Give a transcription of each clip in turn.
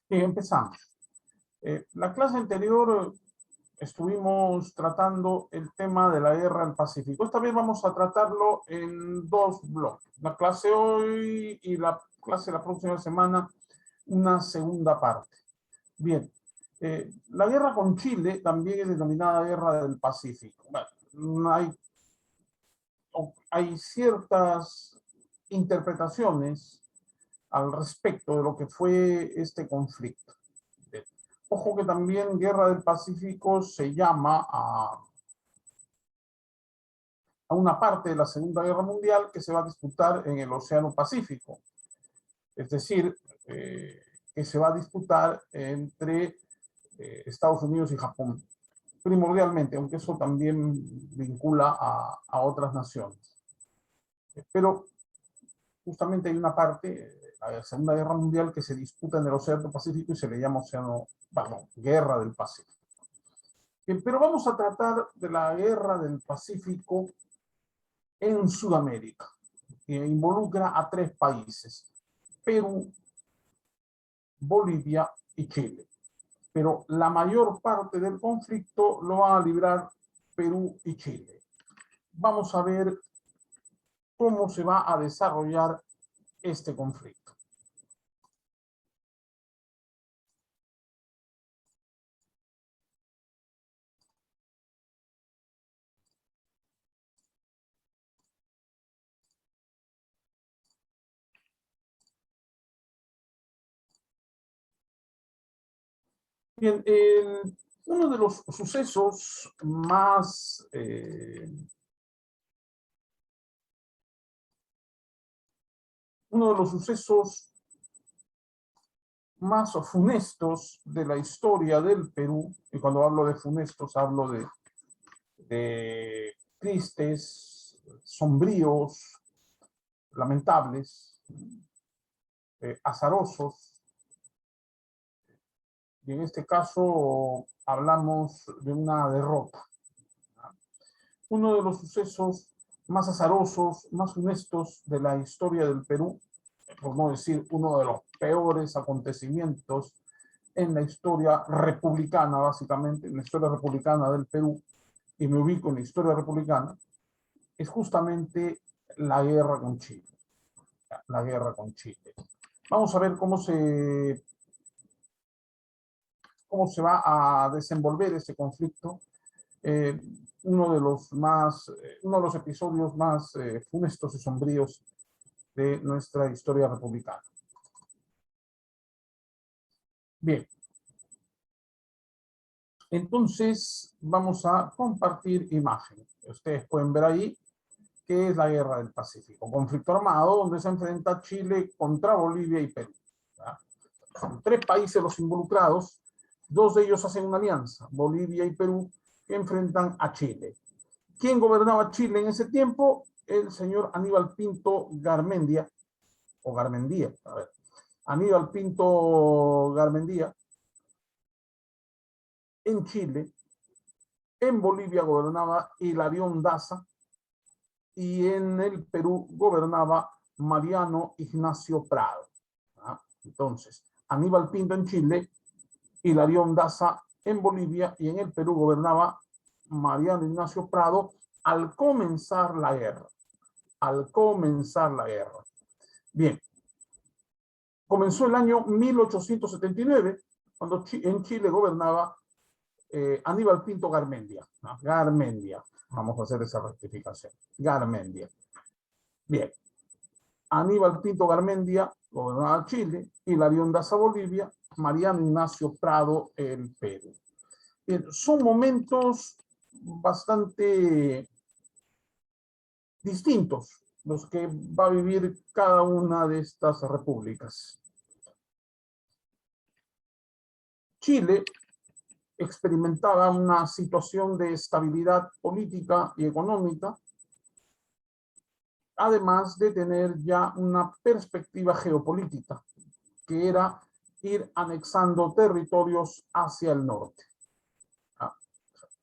Bien, empezamos. La clase anterior estuvimos tratando el tema de la guerra del Pacífico. Esta vez vamos a tratarlo en dos bloques. La clase hoy y la clase la próxima semana, una segunda parte. Bien, la guerra con Chile también es denominada guerra del Pacífico. Bueno, hay ciertas interpretaciones al respecto de lo que fue este conflicto. Ojo que también Guerra del Pacífico se llama a una parte de la Segunda Guerra Mundial que se va a disputar en el Océano Pacífico. Es decir, que se va a disputar entre Estados Unidos y Japón, primordialmente, aunque eso también vincula a otras naciones. Pero justamente hay una parte, la Segunda Guerra Mundial, que se disputa en el Océano Pacífico y se le llama Guerra del Pacífico. Bien, pero vamos a tratar de la Guerra del Pacífico en Sudamérica, que involucra a tres países: Perú, Bolivia y Chile. Pero la mayor parte del conflicto lo van a librar Perú y Chile. Vamos a ver cómo se va a desarrollar este conflicto. Bien, uno de los sucesos más funestos de la historia del Perú, y cuando hablo de funestos hablo de tristes, sombríos, lamentables, azarosos, y en este caso hablamos de una derrota. Uno de los sucesos más azarosos, más funestos de la historia del Perú, por no decir uno de los peores acontecimientos en la historia republicana, básicamente, en la historia republicana del Perú, y me ubico en la historia republicana, es justamente la guerra con Chile. La guerra con Chile. Vamos a ver cómo se va a desenvolver ese conflicto. Uno de los episodios más funestos y sombríos de nuestra historia republicana. Bien. Entonces, vamos a compartir imagen. Ustedes pueden ver ahí que es la Guerra del Pacífico. Conflicto armado donde se enfrenta Chile contra Bolivia y Perú. ¿Ya? Son tres países los involucrados. Dos de ellos hacen una alianza, Bolivia y Perú, que enfrentan a Chile. ¿Quién gobernaba Chile en ese tiempo? El señor Aníbal Pinto Garmendia, o Garmendia, a ver. Aníbal Pinto Garmendia, en Chile. En Bolivia gobernaba Hilarión Daza y en el Perú gobernaba Mariano Ignacio Prado. Entonces, Aníbal Pinto en Chile, Hilarión Daza en Bolivia y en el Perú gobernaba Mariano Ignacio Prado al comenzar la guerra. Al comenzar la guerra. Bien, comenzó el año 1879, cuando en Chile gobernaba Aníbal Pinto Garmendia. Garmendia. Vamos a hacer esa rectificación. Garmendia. Bien. Aníbal Pinto Garmendia gobernaba Chile, Hilarión Daza Bolivia, Mariano Ignacio Prado el Perú. Bien, son momentos bastante distintos los que va a vivir cada una de estas repúblicas. Chile experimentaba una situación de estabilidad política y económica, además de tener ya una perspectiva geopolítica, que era ir anexando territorios hacia el norte.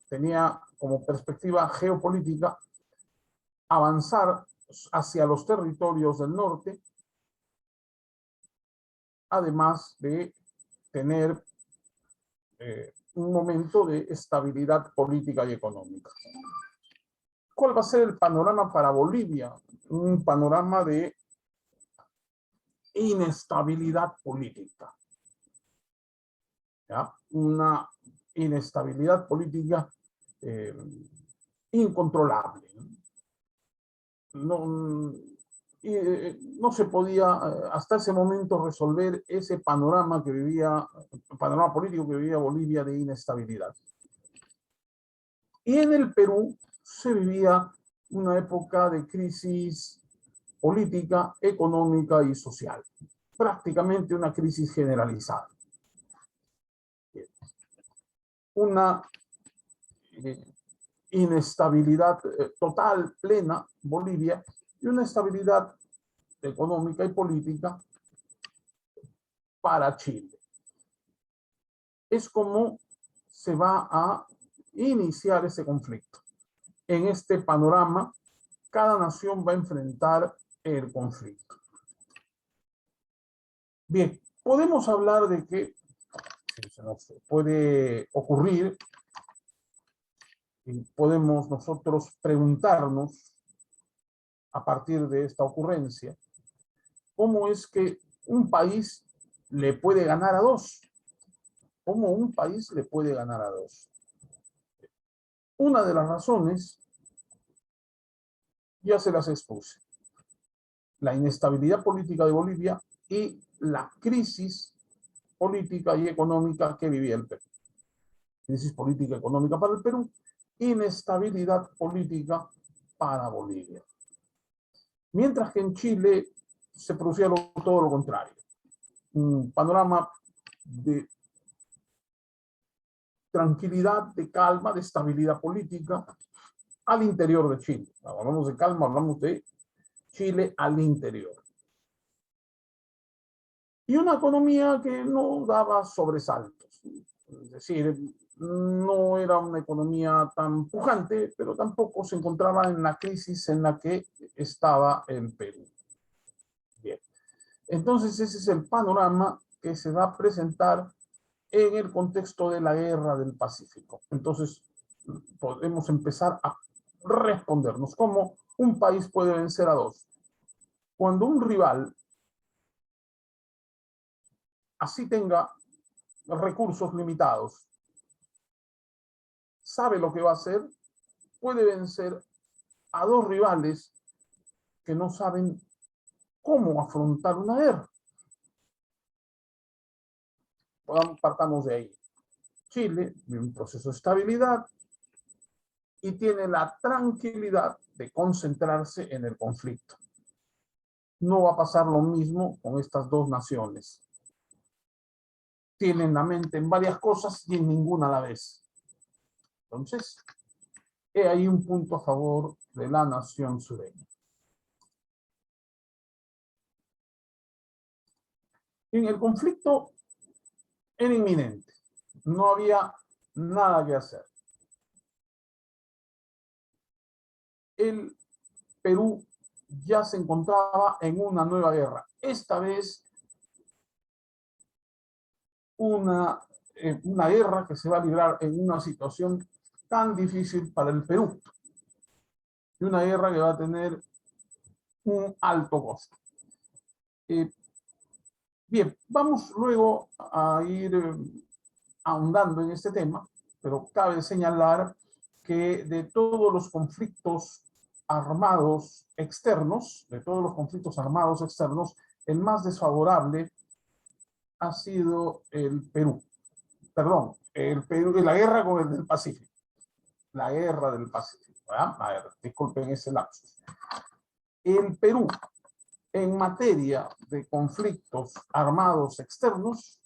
Tenía como perspectiva geopolítica avanzar hacia los territorios del norte, además de tener un momento de estabilidad política y económica. ¿Cuál va a ser el panorama para Bolivia? Un panorama de inestabilidad política. ¿Ya? Una inestabilidad política incontrolable. No se podía hasta ese momento resolver ese panorama que vivía, panorama político que vivía Bolivia de inestabilidad. Y en el Perú se vivía una época de crisis política, económica y social. Prácticamente una crisis generalizada. Una inestabilidad total, plena, Bolivia, y una estabilidad económica y política para Chile. Es como se va a iniciar ese conflicto. En este panorama, cada nación va a enfrentar el conflicto. Bien, podemos hablar de que se nos puede ocurrir y podemos nosotros preguntarnos a partir de esta ocurrencia, ¿cómo es que un país le puede ganar a dos? ¿Cómo un país le puede ganar a dos? Una de las razones ya se las expuse. La inestabilidad política de Bolivia y la crisis política y económica que vivía el Perú. Crisis política y económica para el Perú, inestabilidad política para Bolivia. Mientras que en Chile se producía todo lo contrario. Un panorama de tranquilidad, de calma, de estabilidad política al interior de Chile. Hablamos de calma, hablamos de Chile al interior. Y una economía que no daba sobresaltos. Es decir, no era una economía tan pujante, pero tampoco se encontraba en la crisis en la que estaba el Perú. Bien. Entonces ese es el panorama que se va a presentar en el contexto de la Guerra del Pacífico. Entonces podemos empezar a respondernos cómo un país puede vencer a dos. Cuando un rival así tenga recursos limitados, sabe lo que va a hacer, puede vencer a dos rivales que no saben cómo afrontar una guerra. Partamos de ahí. Chile vive un proceso de estabilidad y tiene la tranquilidad de concentrarse en el conflicto. No va a pasar lo mismo con estas dos naciones. Tienen la mente en varias cosas y en ninguna a la vez. Entonces, he ahí un punto a favor de la nación sureña. En el conflicto era inminente. No había nada que hacer. El Perú ya se encontraba en una nueva guerra. Esta vez una guerra que se va a librar en una situación tan difícil para el Perú. Y una guerra que va a tener un alto costo. Bien, vamos luego a ir ahondando en este tema, pero cabe señalar que de todos los conflictos armados externos, el más desfavorable ha sido el Perú. Perdón, el Perú, la guerra con el del Pacífico. La guerra del Pacífico. ¿Verdad? A ver, disculpen ese lapsus. El Perú, en materia de conflictos armados externos,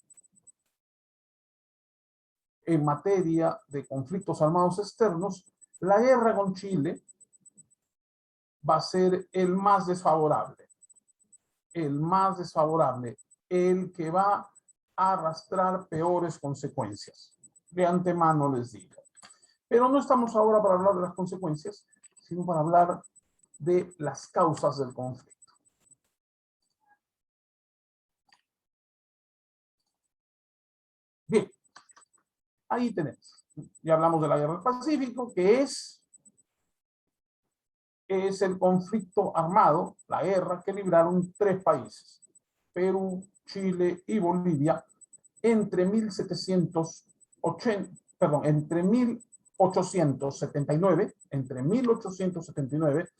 la guerra con Chile va a ser el más desfavorable. El que va a arrastrar peores consecuencias. De antemano les digo. Pero no estamos ahora para hablar de las consecuencias, sino para hablar de las causas del conflicto. Ahí tenemos. Ya hablamos de la Guerra del Pacífico, que es el conflicto armado, la guerra que libraron tres países, Perú, Chile y Bolivia, entre 1879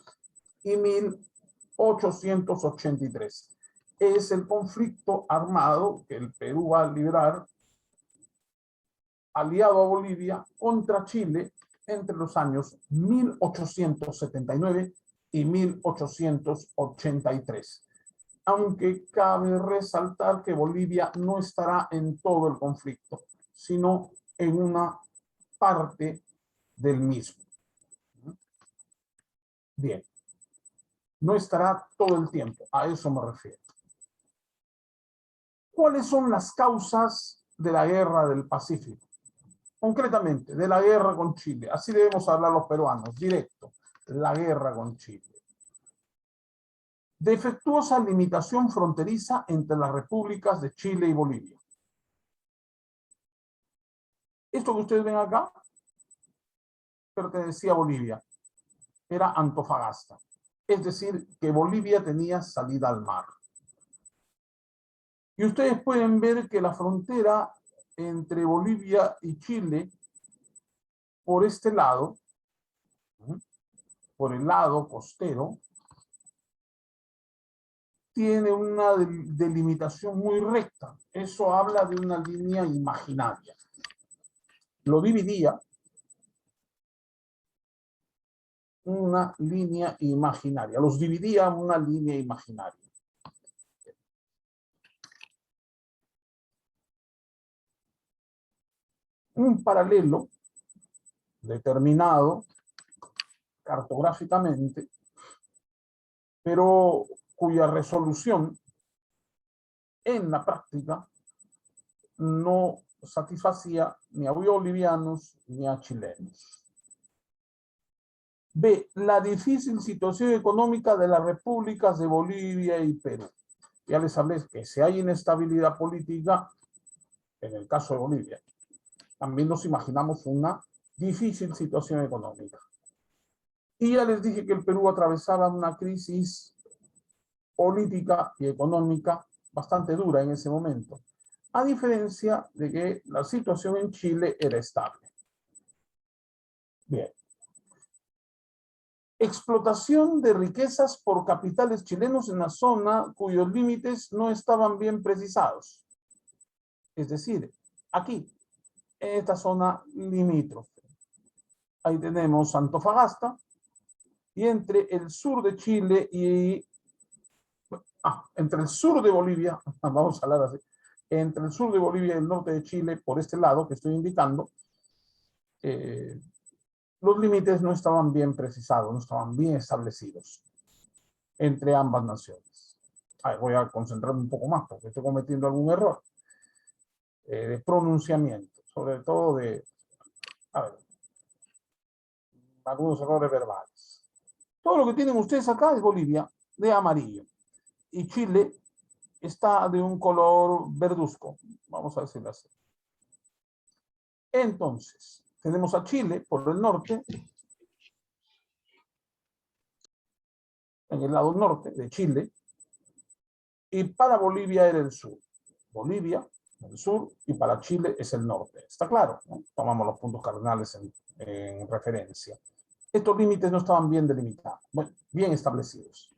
y 1883. Es el conflicto armado que el Perú va a librar aliado a Bolivia contra Chile entre los años 1879 y 1883. Aunque cabe resaltar que Bolivia no estará en todo el conflicto, sino en una parte del mismo. Bien, no estará todo el tiempo, a eso me refiero. ¿Cuáles son las causas de la Guerra del Pacífico? Concretamente, de la guerra con Chile. Así debemos hablar los peruanos, directo. La guerra con Chile. Defectuosa limitación fronteriza entre las repúblicas de Chile y Bolivia. Esto que ustedes ven acá pertenecía a Bolivia. Era Antofagasta. Es decir, que Bolivia tenía salida al mar. Y ustedes pueden ver que la frontera entre Bolivia y Chile, por este lado, por el lado costero, tiene una delimitación muy recta. Eso habla de una línea imaginaria. Lo dividía una línea imaginaria. Los dividía una línea imaginaria. Un paralelo determinado cartográficamente, pero cuya resolución en la práctica no satisfacía ni a bolivianos ni a chilenos. B. La difícil situación económica de las repúblicas de Bolivia y Perú. Ya les hablé que si hay inestabilidad política, en el caso de Bolivia, también nos imaginamos una difícil situación económica. Y ya les dije que el Perú atravesaba una crisis política y económica bastante dura en ese momento, a diferencia de que la situación en Chile era estable. Bien. Explotación de riquezas por capitales chilenos en la zona cuyos límites no estaban bien precisados. Es decir, aquí, en esta zona limítrofe. Ahí tenemos Antofagasta, y entre el sur de Chile y... entre el sur de Bolivia, vamos a hablar así, entre el sur de Bolivia y el norte de Chile, por este lado que estoy indicando, los límites no estaban bien precisados, no estaban bien establecidos entre ambas naciones. Voy a concentrarme un poco más porque estoy cometiendo algún error de pronunciamiento, sobre todo de algunos errores verbales. Todo lo que tienen ustedes acá es Bolivia de amarillo y Chile está de un color verduzco, vamos a decirlo así. Entonces, tenemos a Chile por el norte, en el lado norte de Chile, y para Bolivia era el sur. Bolivia, el sur, y para Chile es el norte. ¿Está claro? ¿No? Tomamos los puntos cardinales en referencia. Estos límites no estaban bien delimitados, bueno, bien establecidos.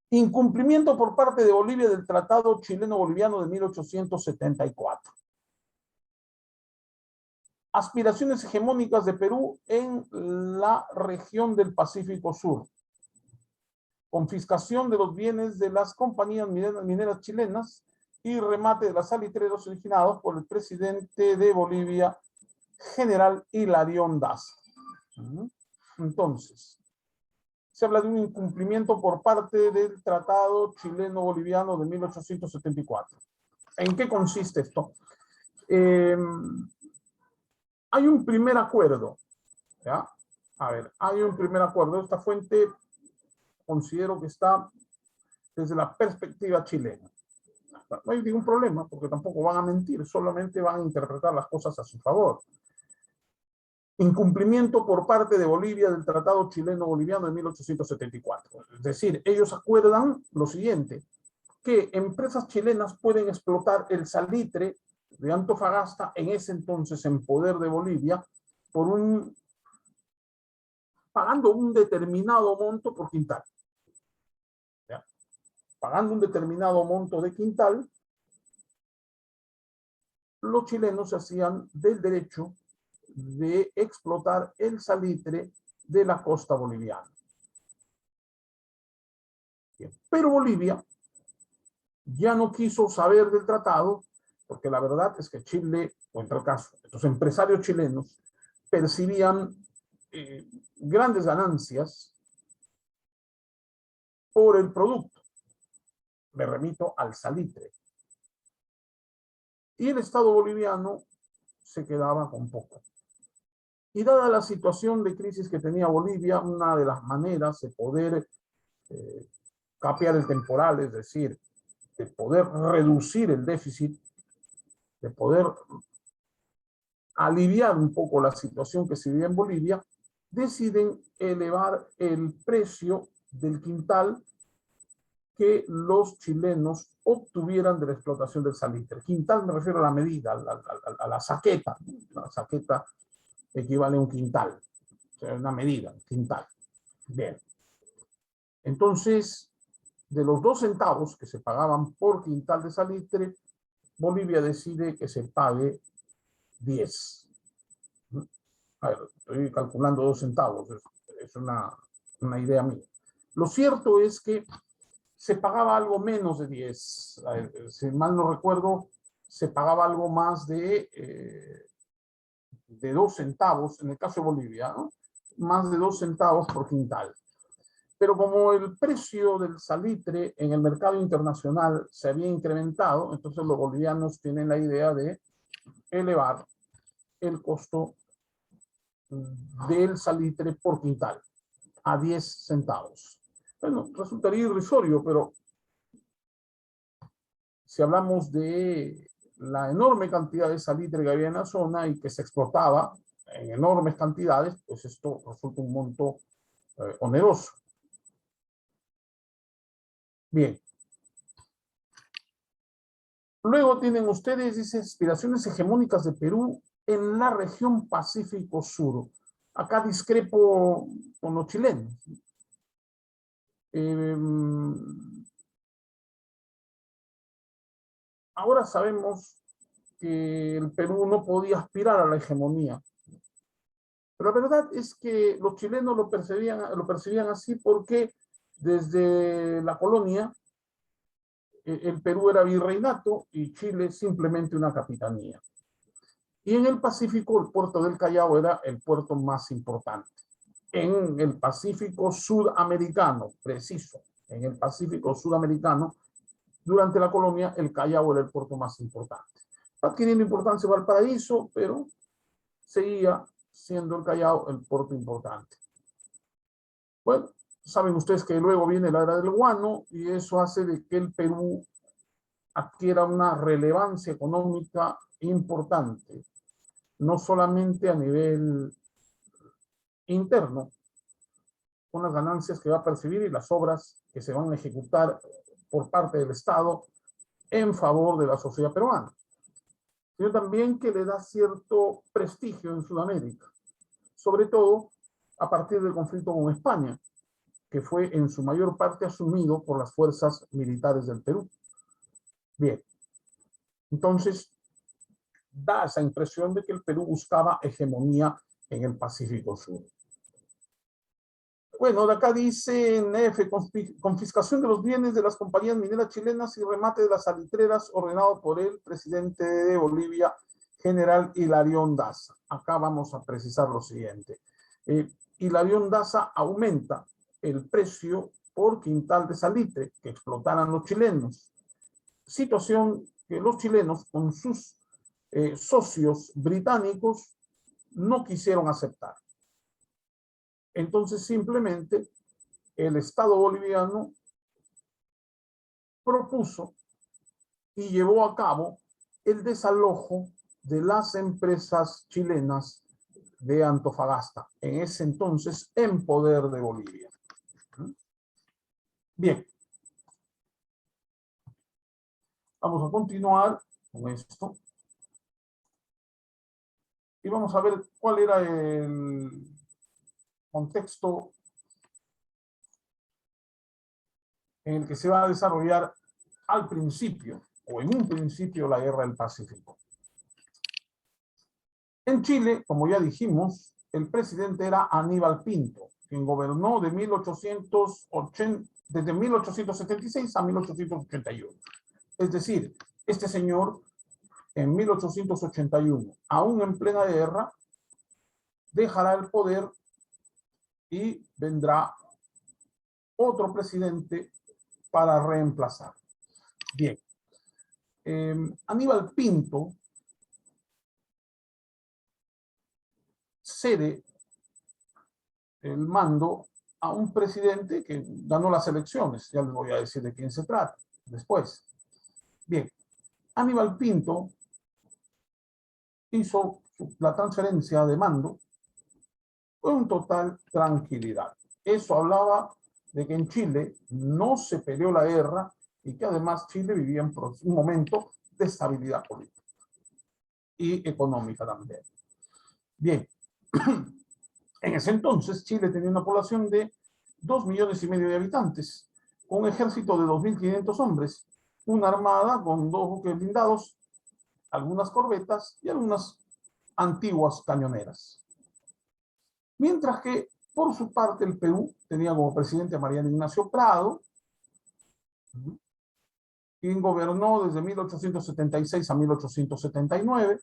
Incumplimiento por parte de Bolivia del Tratado Chileno-Boliviano de 1874. Aspiraciones hegemónicas de Perú en la región del Pacífico Sur. Confiscación de los bienes de las compañías mineras chilenas y remate de las salitreros originados por el presidente de Bolivia, general Hilarión Daza. Entonces, se habla de un incumplimiento por parte del Tratado Chileno-Boliviano de 1874. ¿En qué consiste esto? Hay un primer acuerdo, ¿ya? A ver, hay un primer acuerdo. Esta fuente considero que está desde la perspectiva chilena. No hay ningún problema, porque tampoco van a mentir, solamente van a interpretar las cosas a su favor. Incumplimiento por parte de Bolivia del Tratado Chileno-Boliviano de 1874. Es decir, ellos acuerdan lo siguiente, que empresas chilenas pueden explotar el salitre de Antofagasta, en ese entonces en poder de Bolivia, pagando un determinado monto por quintal. ¿Ya? Pagando un determinado monto de quintal, los chilenos se hacían del derecho de explotar el salitre de la costa boliviana. Bien. Pero Bolivia ya no quiso saber del tratado, porque la verdad es que Chile, o en tal caso, estos empresarios chilenos percibían grandes ganancias por el producto. Me remito al salitre. Y el Estado boliviano se quedaba con poco. Y dada la situación de crisis que tenía Bolivia, una de las maneras de poder capear el temporal, es decir, de poder reducir el déficit, de poder aliviar un poco la situación que se vivía en Bolivia, deciden elevar el precio del quintal que los chilenos obtuvieran de la explotación del salitre. Quintal me refiero a la medida, a la saqueta. La saqueta equivale a un quintal, o sea, una medida, un quintal. Bien. Entonces, de los 2 centavos que se pagaban por quintal de salitre, Bolivia decide que se pague 10. A ver, estoy calculando 2 centavos, es una idea mía. Lo cierto es que se pagaba algo menos de 10. Si mal no recuerdo, se pagaba algo más de 2 centavos, en el caso de Bolivia, ¿no? Más de 2 centavos por quintal. Pero como el precio del salitre en el mercado internacional se había incrementado, entonces los bolivianos tienen la idea de elevar el costo del salitre por quintal a 10 centavos. Bueno, resultaría irrisorio, pero si hablamos de la enorme cantidad de salitre que había en la zona y que se exportaba en enormes cantidades, pues esto resulta un monto oneroso. Bien. Luego tienen ustedes, dice, aspiraciones hegemónicas de Perú en la región Pacífico Sur. Acá discrepo con los chilenos. Ahora sabemos que el Perú no podía aspirar a la hegemonía. Pero la verdad es que los chilenos lo percibían así porque desde la colonia el Perú era virreinato y Chile simplemente una capitanía. Y en el Pacífico el puerto del Callao era el puerto más importante. En el Pacífico sudamericano, preciso, en el Pacífico sudamericano, durante la colonia el Callao era el puerto más importante. Adquiriendo importancia Valparaíso, pero seguía siendo el Callao el puerto importante. Bueno, saben ustedes que luego viene la era del guano y eso hace de que el Perú adquiera una relevancia económica importante, no solamente a nivel interno, con las ganancias que va a percibir y las obras que se van a ejecutar por parte del Estado en favor de la sociedad peruana, sino también que le da cierto prestigio en Sudamérica, sobre todo a partir del conflicto con España, que fue en su mayor parte asumido por las fuerzas militares del Perú. Bien, entonces da esa impresión de que el Perú buscaba hegemonía en el Pacífico Sur. Bueno, de acá dice en F, confiscación de los bienes de las compañías mineras chilenas y remate de las salitreras ordenado por el presidente de Bolivia, general Hilarión Daza. Acá vamos a precisar lo siguiente. Hilarión Daza aumenta el precio por quintal de salitre que explotaran los chilenos. Situación que los chilenos con sus socios británicos no quisieron aceptar. Entonces simplemente el Estado boliviano propuso y llevó a cabo el desalojo de las empresas chilenas de Antofagasta, en ese entonces en poder de Bolivia. Bien, vamos a continuar con esto y vamos a ver cuál era el contexto en el que se va a desarrollar al principio, o en un principio, la Guerra del Pacífico. En Chile, como ya dijimos, el presidente era Aníbal Pinto, quien gobernó de desde 1876 a 1881. Es decir, este señor, en 1881, aún en plena guerra, dejará el poder y vendrá otro presidente para reemplazar. Bien, Aníbal Pinto cede el mando a un presidente que ganó las elecciones. Ya les voy a decir de quién se trata después. Bien, Aníbal Pinto hizo la transferencia de mando con total tranquilidad. Eso hablaba de que en Chile no se peleó la guerra y que además Chile vivía en un momento de estabilidad política y económica también. Bien, en ese entonces Chile tenía una población de 2,5 millones de habitantes, un ejército de 2.500 hombres, una armada con 2 buques blindados, algunas corbetas y algunas antiguas cañoneras. Mientras que, por su parte, el Perú tenía como presidente a Mariano Ignacio Prado, quien gobernó desde 1876 a 1879,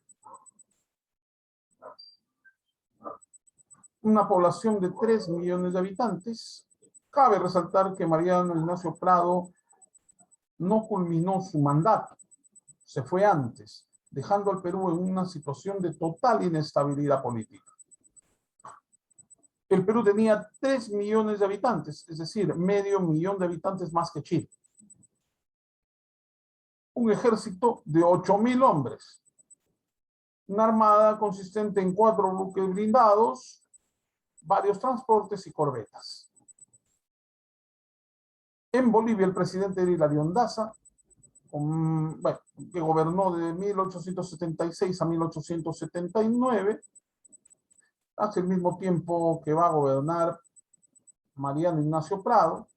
una población de 3 millones de habitantes. Cabe resaltar que Mariano Ignacio Prado no culminó su mandato, se fue antes, dejando al Perú en una situación de total inestabilidad política. El Perú tenía 3 millones de habitantes, es decir, medio millón de habitantes más que Chile. Un ejército de 8.000 hombres. Una armada consistente en 4 buques blindados, varios transportes y corbetas. En Bolivia, el presidente era Hilario Daza, que gobernó de 1876 a 1879, hace el mismo tiempo que va a gobernar Mariano Ignacio Prado.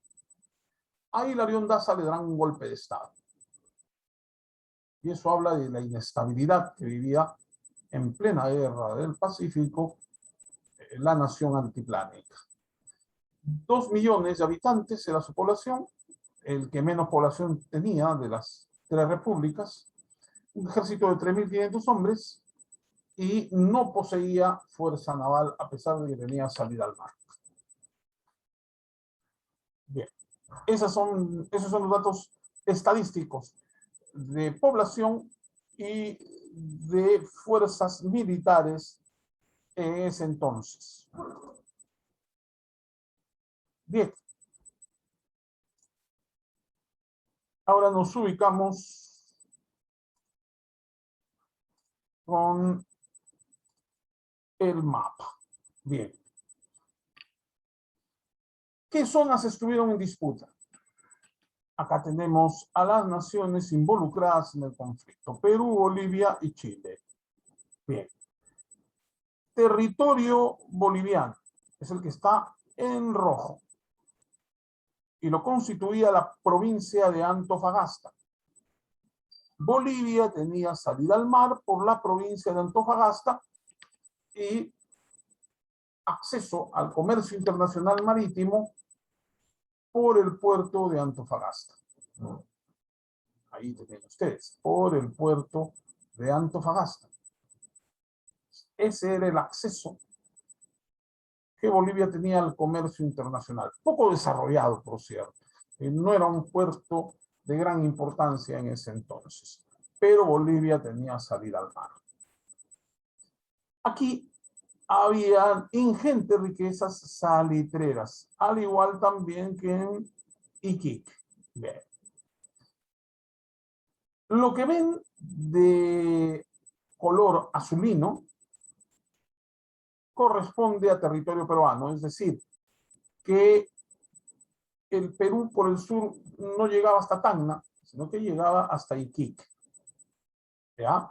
A Hilario Daza le darán un golpe de Estado. Y eso habla de la inestabilidad que vivía en plena guerra del Pacífico la nación altiplánica. 2 millones de habitantes era su población, el que menos población tenía de las 3 repúblicas, un ejército de 3.500 hombres y no poseía fuerza naval a pesar de que tenía salida al mar. Bien, esos son los datos estadísticos de población y de fuerzas militares en ese entonces. Bien. Ahora nos ubicamos con el mapa. Bien. ¿Qué zonas estuvieron en disputa? Acá tenemos a las naciones involucradas en el conflicto: Perú, Bolivia y Chile. Bien. Territorio boliviano es el que está en rojo y lo constituía la provincia de Antofagasta. Bolivia tenía salida al mar por la provincia de Antofagasta y acceso al comercio internacional marítimo por el puerto de Antofagasta. Ahí tienen ustedes, por el puerto de Antofagasta. Ese era el acceso que Bolivia tenía al comercio internacional. Poco desarrollado, por cierto. No era un puerto de gran importancia en ese entonces, pero Bolivia tenía salida al mar. Aquí había ingentes riquezas salitreras, al igual también que en Iquique. Bien. Lo que ven de color azulino corresponde a territorio peruano, es decir, que el Perú por el sur no llegaba hasta Tacna, sino que llegaba hasta Iquique. ¿Ya?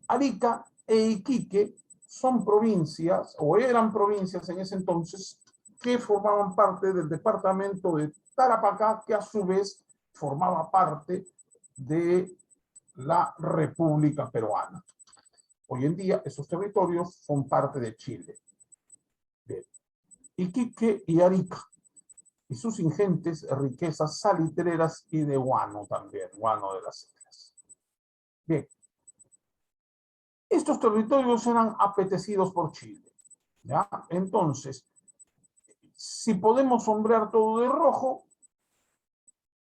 Arica e Iquique son provincias, o eran provincias en ese entonces, que formaban parte del departamento de Tarapacá, que a su vez formaba parte de la República Peruana. Hoy en día esos territorios son parte de Chile. Bien. Iquique y Arica y sus ingentes riquezas salitreras y de guano también, guano de las islas. Bien, estos territorios eran apetecidos por Chile, ¿ya? Entonces, si podemos sombrear todo de rojo,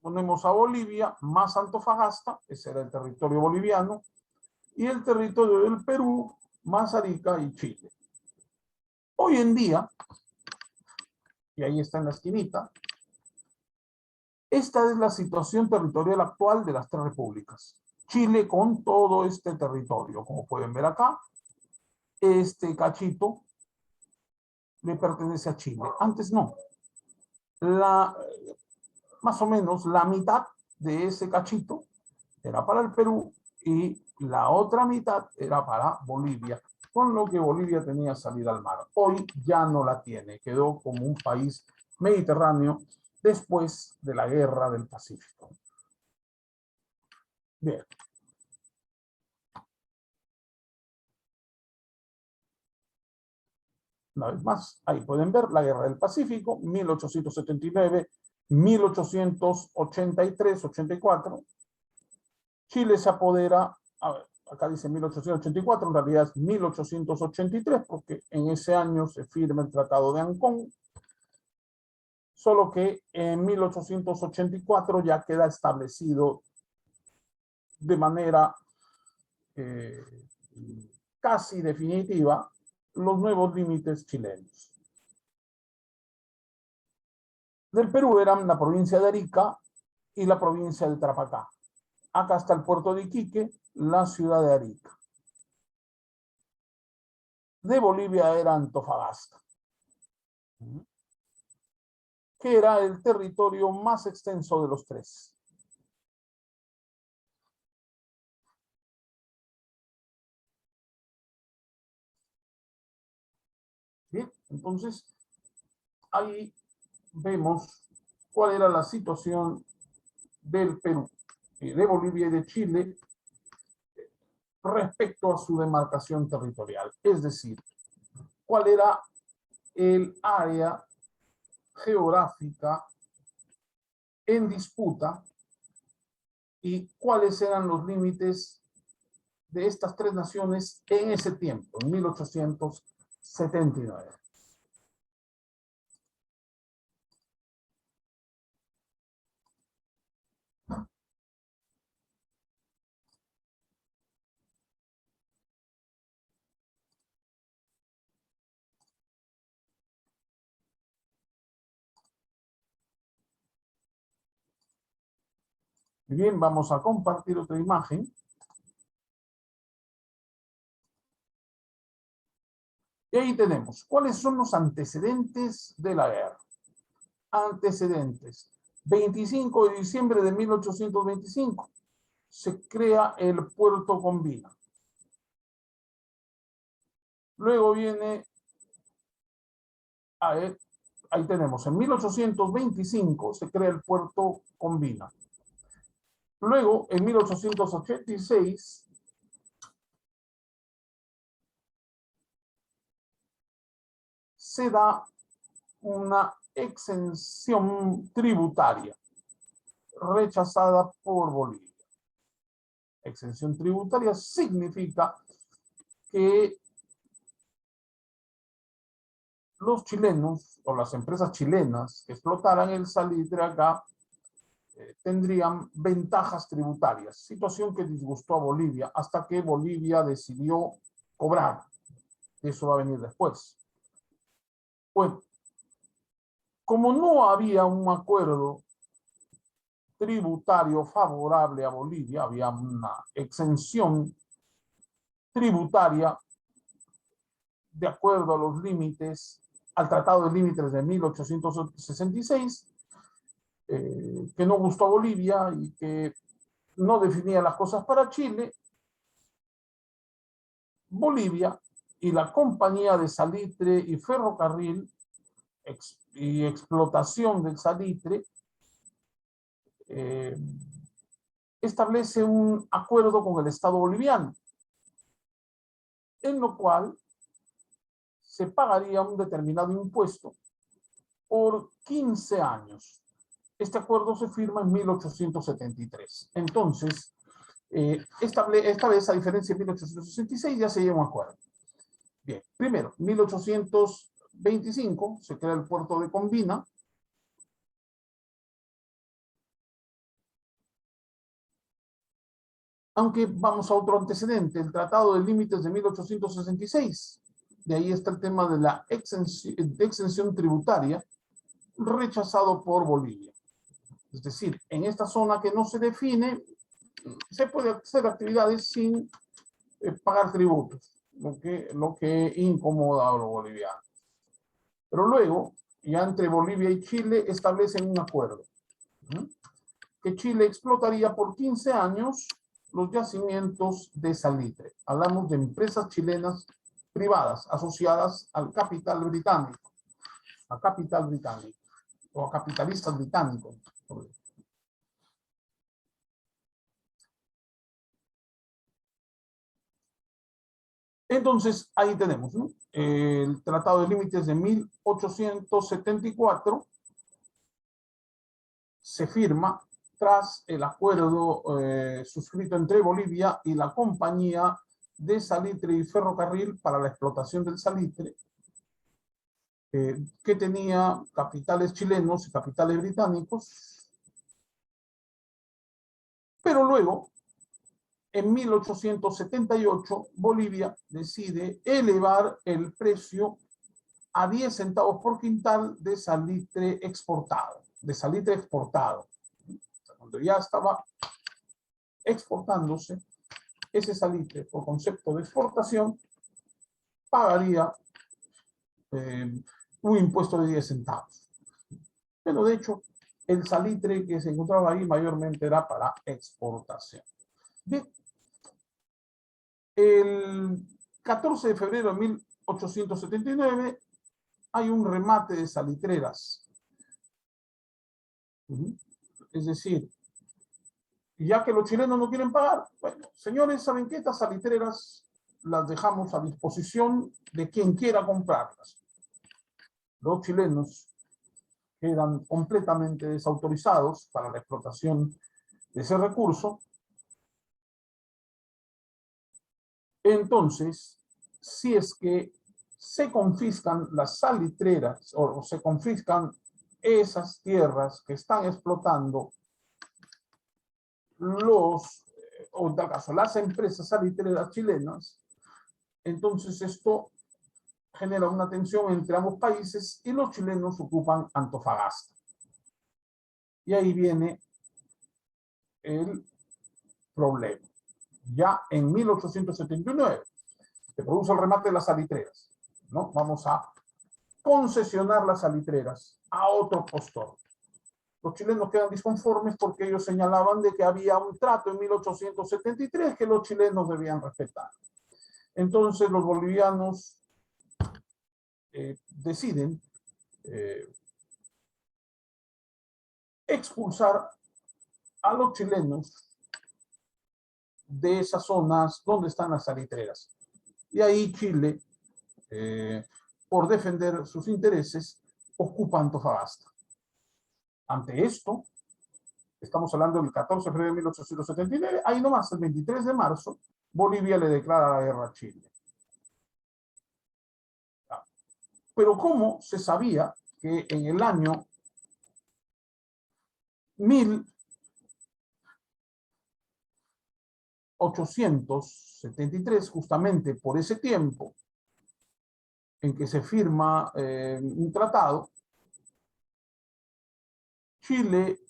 ponemos a Bolivia más Antofagasta, ese era el territorio boliviano, y el territorio del Perú más Arica y Chile. Hoy en día, y ahí está en la esquinita, esta es la situación territorial actual de las tres repúblicas. Chile con todo este territorio, como pueden ver acá, este cachito le pertenece a Chile. Antes no. Más o menos la mitad de ese cachito era para el Perú y la otra mitad era para Bolivia, con lo que Bolivia tenía salida al mar. Hoy ya no la tiene, quedó como un país mediterráneo después de la Guerra del Pacífico. Bien. Una vez más, ahí pueden ver la Guerra del Pacífico, 1879, 1883, 84. Chile se apodera, a ver, acá dice 1884, en realidad es 1883, porque en ese año se firma el Tratado de Ancón, solo que en 1884 ya queda establecido de manera casi definitiva los nuevos límites chilenos. Del Perú eran la provincia de Arica y la provincia de Tarapacá. Acá está el puerto de Iquique, la ciudad de Arica. De Bolivia era Antofagasta, que era el territorio más extenso de los tres. Bien, entonces ahí vemos cuál era la situación del Perú, de Bolivia y de Chile respecto a su demarcación territorial. Es decir, cuál era el área geográfica en disputa y cuáles eran los límites de estas tres naciones en ese tiempo, en 1879. Bien, vamos a compartir otra imagen. Y ahí tenemos, ¿cuáles son los antecedentes de la guerra? Antecedentes. 25 de diciembre de 1825 se crea el puerto Combina. Luego viene, ahí tenemos, en 1825 se crea el puerto Combina. Luego, en 1886, se da una exención tributaria rechazada por Bolivia. Exención tributaria significa que los chilenos o las empresas chilenas que explotaran el salitre acá tendrían ventajas tributarias, situación que disgustó a Bolivia hasta que Bolivia decidió cobrar. Eso va a venir después. Bueno, como no había un acuerdo tributario favorable a Bolivia, había una exención tributaria de acuerdo a los límites, al Tratado de Límites de 1866, que no gustó a Bolivia y que no definía las cosas para Chile. Bolivia y la Compañía de Salitre y Ferrocarril y Explotación del Salitre establece un acuerdo con el Estado boliviano, en lo cual se pagaría un determinado impuesto por 15 años. Este acuerdo se firma en 1873. Entonces, esta vez, a diferencia de 1866, ya se llega a un acuerdo. Bien, primero, 1825 se crea el puerto de Combina. Aunque vamos a otro antecedente, el Tratado de Límites de 1866. De ahí está el tema de la exención tributaria, rechazado por Bolivia. Es decir, en esta zona que no se define, se puede hacer actividades sin pagar tributos, lo que incomoda a los bolivianos. Pero luego, ya entre Bolivia y Chile, establecen un acuerdo, ¿no? Que Chile explotaría por 15 años los yacimientos de salitre. Hablamos de empresas chilenas privadas asociadas al capital británico, a capital británico, o a capitalistas británicos. Entonces, ahí tenemos, ¿no? El Tratado de Límites de 1874 se firma tras el acuerdo suscrito entre Bolivia y la Compañía de Salitre y Ferrocarril para la explotación del salitre, que tenía capitales chilenos y capitales británicos. Pero luego, en 1878, Bolivia decide elevar el precio a 10 centavos por quintal de salitre exportado. Cuando ya estaba exportándose ese salitre por concepto de exportación, pagaría un impuesto de 10 centavos. Pero de hecho, el salitre que se encontraba ahí mayormente era para exportación. Bien, el 14 de febrero de 1879 hay un remate de salitreras. Es decir, ya que los chilenos no quieren pagar, bueno, señores, ¿saben qué? Estas salitreras las dejamos a disposición de quien quiera comprarlas. Los chilenos quedan completamente desautorizados para la explotación de ese recurso. Entonces, si es que se confiscan las salitreras o se confiscan esas tierras que están explotando o en tal caso, las empresas salitreras chilenas, entonces esto genera una tensión entre ambos países y los chilenos ocupan Antofagasta. Y ahí viene el problema. Ya en 1879 se produce el remate de las salitreras, ¿no? Vamos a concesionar las salitreras a otro postor. Los chilenos quedan disconformes porque ellos señalaban de que había un trato en 1873 que los chilenos debían respetar. Entonces los bolivianos deciden expulsar a los chilenos de esas zonas donde están las salitreras. Y ahí Chile, por defender sus intereses, ocupa Antofagasta. Ante esto, estamos hablando del 14 de febrero de 1879, ahí nomás, el 23 de marzo, Bolivia le declara la guerra a Chile. Pero ¿cómo se sabía que en el año 1873, justamente por ese tiempo en que se firma un tratado, Chile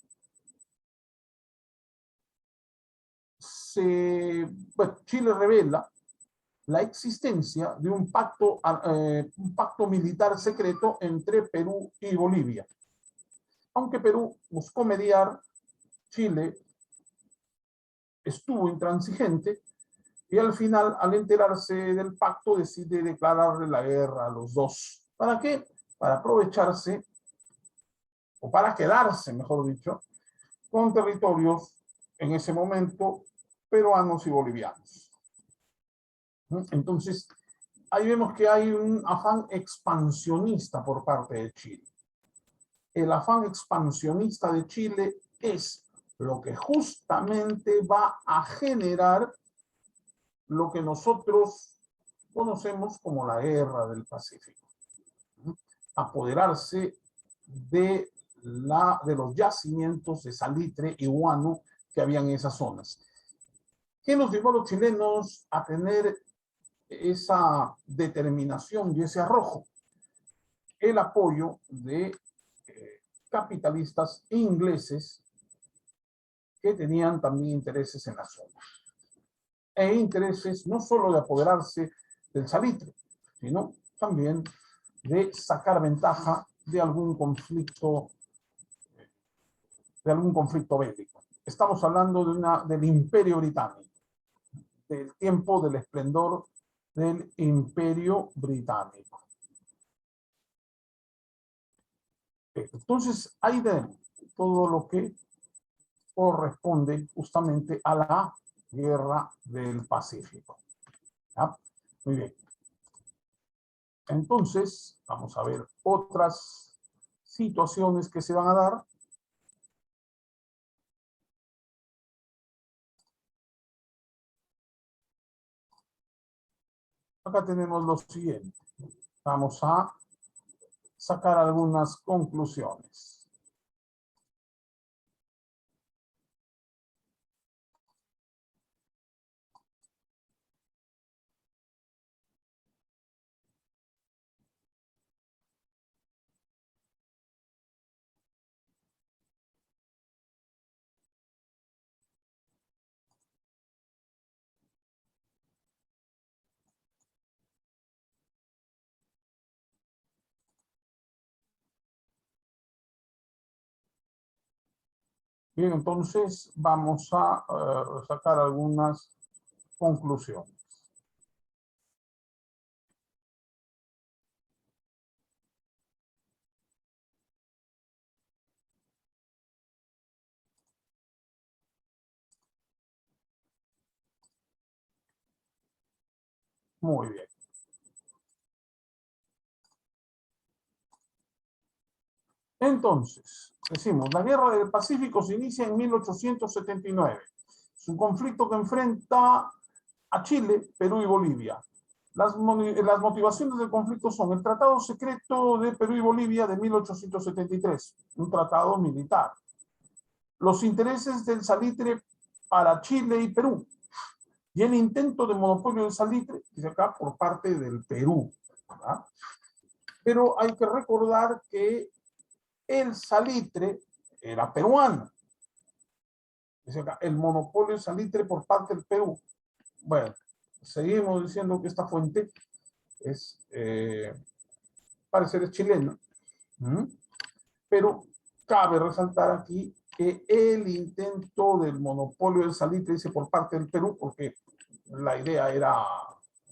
bueno, Chile revela la existencia de un pacto militar secreto entre Perú y Bolivia. Aunque Perú buscó mediar, Chile estuvo intransigente y al final, al enterarse del pacto, decide declararle la guerra a los dos. ¿Para qué? Para aprovecharse, o para quedarse, mejor dicho, con territorios en ese momento peruanos y bolivianos. Entonces, ahí vemos que hay un afán expansionista por parte de Chile. El afán expansionista de Chile es lo que justamente va a generar lo que nosotros conocemos como la Guerra del Pacífico. Apoderarse de los yacimientos de salitre y guano que habían en esas zonas. ¿Qué nos llevó a los chilenos a tener esa determinación y ese arrojo? El apoyo de capitalistas ingleses que tenían también intereses en la zona. E intereses no solo de apoderarse del salitre, sino también de sacar ventaja de algún conflicto bélico. Estamos hablando del Imperio Británico, del tiempo del esplendor del Imperio Británico. Entonces, ahí tenemos todo lo que corresponde justamente a la Guerra del Pacífico. ¿Ya? Muy bien. Entonces, vamos a ver otras situaciones que se van a dar. Acá tenemos lo siguiente. Vamos a sacar algunas conclusiones. Bien, entonces vamos a sacar algunas conclusiones. Muy bien. Entonces, decimos, la Guerra del Pacífico se inicia en 1879. Es un conflicto que enfrenta a Chile, Perú y Bolivia. Las motivaciones del conflicto son el Tratado Secreto de Perú y Bolivia de 1873, un tratado militar. Los intereses del salitre para Chile y Perú, y el intento de monopolio del salitre, dice acá, por parte del Perú. ¿Verdad? Pero hay que recordar que el salitre era peruano. Dice acá, el monopolio del salitre por parte del Perú. Bueno, seguimos diciendo que esta fuente es, parecer es chilena, pero cabe resaltar aquí que el intento del monopolio del salitre dice por parte del Perú, porque la idea era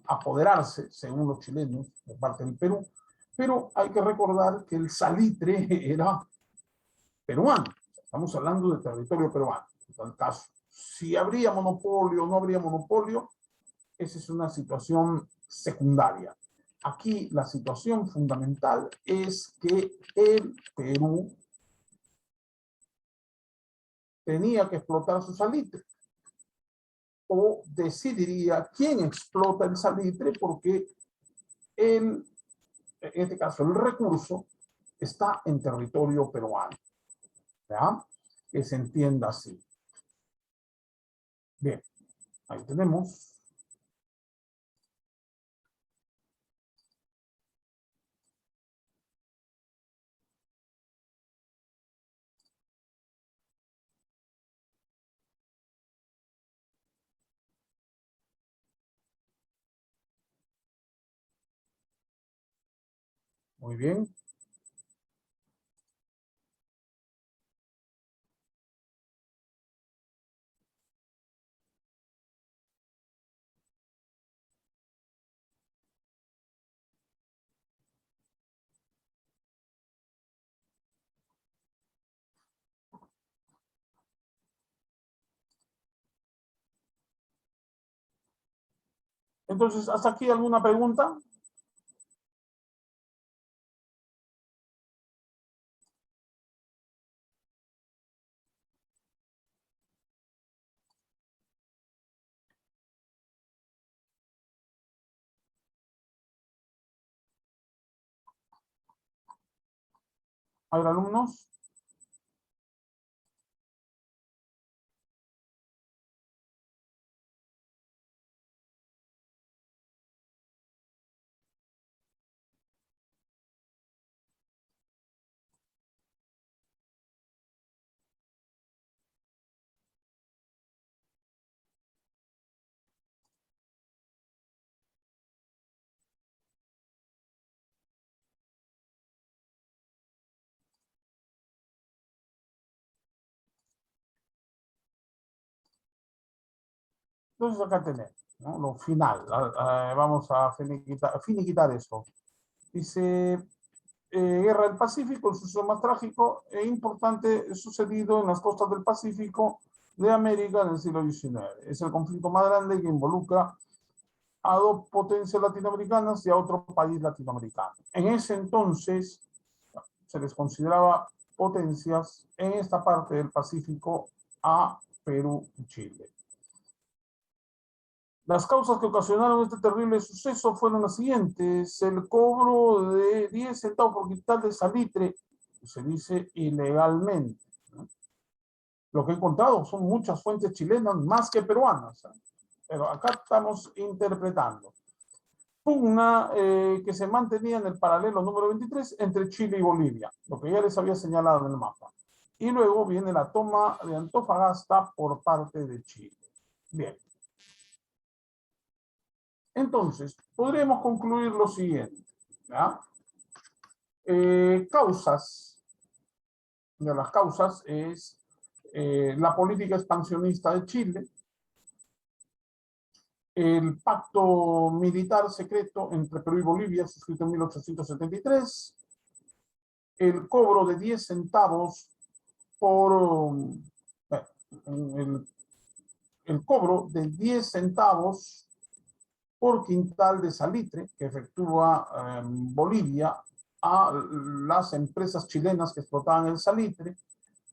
apoderarse, según los chilenos, por parte del Perú, pero hay que recordar que el salitre era peruano. Estamos hablando de territorio peruano, en tal caso. Si habría monopolio o no habría monopolio, esa es una situación secundaria. Aquí la situación fundamental es que el Perú tenía que explotar su salitre, o decidiría quién explota el salitre, porque en este caso el recurso está en territorio peruano. ¿Ya? Que se entienda así. Bien, ahí tenemos. Muy bien. Entonces, ¿hasta aquí alguna pregunta? A ver, alumnos. Entonces acá tenemos, ¿no? Lo final. Vamos a finiquitar esto. Dice, Guerra del Pacífico, el suceso más trágico e importante sucedido en las costas del Pacífico de América en el siglo XIX. Es el conflicto más grande que involucra a dos potencias latinoamericanas y a otro país latinoamericano. En ese entonces se les consideraba potencias en esta parte del Pacífico a Perú y Chile. Las causas que ocasionaron este terrible suceso fueron las siguientes: el cobro de 10 centavos por quintal de salitre, se dice ilegalmente, ¿no? Lo que he encontrado son muchas fuentes chilenas más que peruanas, ¿eh? Pero acá estamos interpretando. Pugna que se mantenía en el paralelo número 23 entre Chile y Bolivia, lo que ya les había señalado en el mapa. Y luego viene la toma de Antofagasta por parte de Chile. Bien. Entonces, podríamos concluir lo siguiente, ¿ya? Causas. De las causas es la política expansionista de Chile, el pacto militar secreto entre Perú y Bolivia, suscrito en 1873, el cobro de 10 centavos por el cobro de 10 centavos por quintal de salitre que efectúa Bolivia a las empresas chilenas que explotaban el salitre,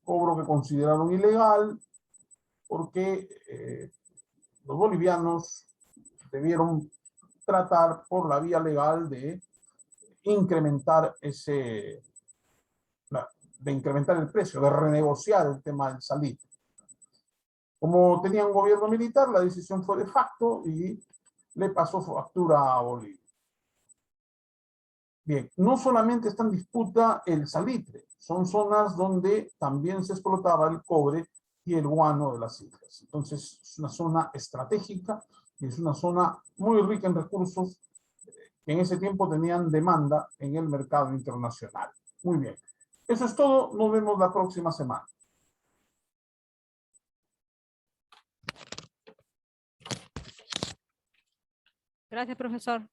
cobro que consideraron ilegal porque los bolivianos debieron tratar por la vía legal de incrementar de incrementar el precio, de renegociar el tema del salitre. Como tenía un gobierno militar, la decisión fue de facto y le pasó factura a Bolivia. Bien, no solamente está en disputa el salitre, son zonas donde también se explotaba el cobre y el guano de las islas. Entonces, es una zona estratégica y es una zona muy rica en recursos que en ese tiempo tenían demanda en el mercado internacional. Muy bien. Eso es todo. Nos vemos la próxima semana. Gracias, profesor.